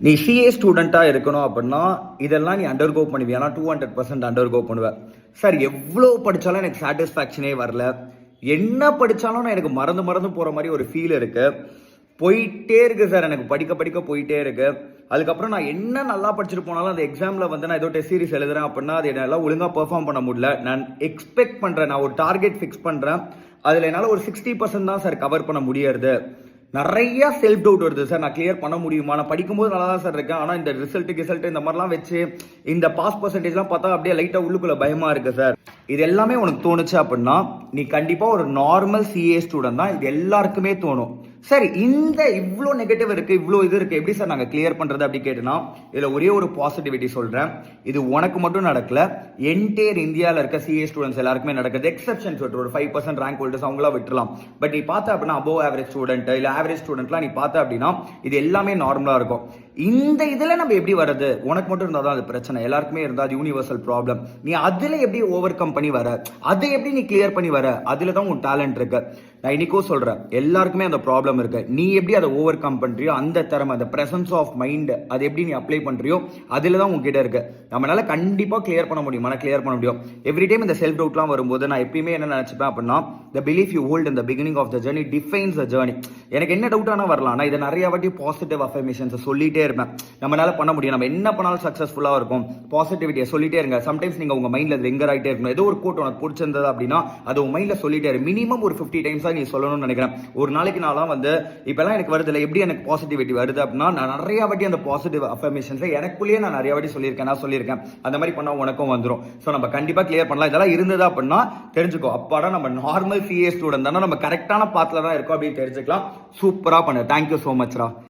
நீ சிஏ ஸ்டூடெண்ட்டாக இருக்கணும் அப்படின்னா இதெல்லாம் நீ அண்டர்கோ பண்ணுவியா? ஆனால் 200% அண்டர்கோ பண்ணுவேன். சார் எவ்வளோ படித்தாலும் எனக்கு சாட்டிஸ்ஃபேக்ஷனே வரல, என்ன படித்தாலும் நான் எனக்கு மறந்து மறந்து போகிற மாதிரி ஒரு ஃபீல் இருக்குது, போயிட்டே இருக்கு சார், எனக்கு படிக்க படிக்க போயிட்டே இருக்கு. அதுக்கப்புறம் நான் என்ன நல்லா படிச்சுட்டு போனாலும் அந்த எக்ஸாமில் வந்து நான் ஏதோ டெஸ்ட் சீரிஸ் எழுதுறேன் அப்படின்னா அது என்னால் ஒழுங்காக பெர்ஃபார்ம் பண்ண முடியல. நான் எக்ஸ்பெக்ட் பண்ணுறேன், நான் ஒரு டார்கெட் ஃபிக்ஸ் பண்ணுறேன், அதில் என்னால் ஒரு 60% தான் சார் கவர் பண்ண முடியாது. நிறைய செல்ஃப் டவுட் வருது சார், நான் கிளியர் பண்ண முடியுமா? நான் படிக்கும்போது நல்லா தான் சார் இருக்கேன், ஆனால் இந்த ரிசல்ட் இந்த மாதிரிலாம் வச்சு இந்த பாஸ் பர்சன்டேஜ்லாம் பார்த்தா அப்படியே லைட்டாக உள்ளுக்குள்ள பயமா இருக்கு சார். இது எல்லாமே உனக்கு தோணுச்சு அப்படின்னா நீ கண்டிப்பாக ஒரு நார்மல் சிஏ ஸ்டூடெண்ட் தான். இது எல்லாருக்குமே தோணும். சரி, இந்த இவ்வளோ நெகட்டிவ் இருக்கு, இவ்வளோ இது இருக்கு, எப்படி சார் நாங்கள் கிளியர் பண்றது அப்படி கேட்டுனா இதில் ஒரே ஒரு பாசிட்டிவிட்டி சொல்றேன். இது உனக்கு மட்டும் நடக்கல, என்டையர் இந்தியாவில் இருக்க சிஏ ஸ்டூடெண்ட்ஸ் எல்லாருக்குமே நடக்குது. எக்ஸப்ஷன்ஸ் விட்டு ஒரு 5% ரேங்க் ஹோல்டர்ஸ் அவங்களாம் விட்டுலாம். பட் நீ பார்த்த அப்படின்னா அபோவ் ஆவரேஜ் ஸ்டூடெண்ட் இல்லை ஆவரேஜ் ஸ்டூடெண்ட்லாம் நீ பார்த்த அப்படின்னா இது எல்லாமே நார்மலா இருக்கும். இந்த இதுல நம்ம எப்படி வர்றது? உனக்கு மட்டும் இருந்தால் தான் அது பிரச்சனை, எல்லாருக்குமே இருந்தால் அது யூனிவர்சல் ப்ராப்ளம். நீ அதுல எப்படி ஓவர் கம் பண்ணி வர, அதை எப்படி நீ கிளியர் பண்ணி வர, அதுல தான் உன் டேலண்ட் இருக்கு. நான் இன்னைக்கும் சொல்றேன், எல்லாருக்குமே அந்த ப்ராப்ளம் இருக்கு. நீ எப்படி அதை ஓவர் கம் பண்றியோ, அந்த திறமை, அந்த பிரசன்ஸ் ஆஃப் மைண்ட், அதை எப்படி நீ அப்ளை பண்றியோ அதுல தான் உங்ககிட்ட இருக்கு. நம்மளால கண்டிப்பா கிளியர் பண்ண முடியும், கிளியர் பண்ண முடியும். எவ்ரி டைம் இந்த செல்ஃப் டவுட்லாம் வரும்போது நான் எப்பயுமே என்ன நினைச்சுப்பேன் அப்படின்னா, the belief you hold in the beginning of the journey defines the journey. எனக்கு என்ன டவுட் ஆனா வரலாம், நான் இதை நிறைய வாட்டி பாசிட்டிவ் அஃபர்மேஷன்ஸ் சொல்லிட்டே இருப்பேன். நம்மளால பண்ண முடியும், நம்ம என்ன பண்ணாலும் சக்சஸ்ஃபுல்லா இருக்கும். பாசிட்டிவிட்டியை சொல்லிட்டே இருங்க. சம்டைம்ஸ் நீங்க உங்க மைண்ட்ல லிங்கர் ஆகிட்டே இருக்கணும். ஏதோ ஒரு கோட் உனக்கு பிடிச்சிருந்தது அப்படின்னா அது உங்க மைண்ட்ல சொல்லிட்டே இரு. மினிமம் ஒரு 50 டைம்ஸ் நீ சொல்லணும்னு நினைக்கிறேன். ஒரு நாளைக்கு நான்லாம் வந்து இப்பெல்லாம் எனக்கு வருது இல்லை, எப்படி எனக்கு பாசிட்டிவிட்டி வருது அப்படின்னா நான் நிறைய வாட்டி அந்த பாசிட்டிவ் அஃபர்மேஷன்ஸ் எனக்குள்ளேயே நான் நிறைய வாட்டி சொல்லியிருக்கேன். அந்த மாதிரி பண்ணா உனக்கும் வந்துடும். ஸோ நம்ம கண்டிப்பா கிளியர் பண்ணலாம். இதெல்லாம் இருந்தது அப்படின்னா தெரிஞ்சுக்கோ, அப்பாடா நம்ம நார்மல் சிஏ ஸ்டூடெண்ட் தானே, நம்ம கரெக்டான பாத்துல தான் இருக்கோம் அப்படின்னு தெரிஞ்சுக்கலாம். சூப்பரா பண்ணு. Thank you so மச்ரா.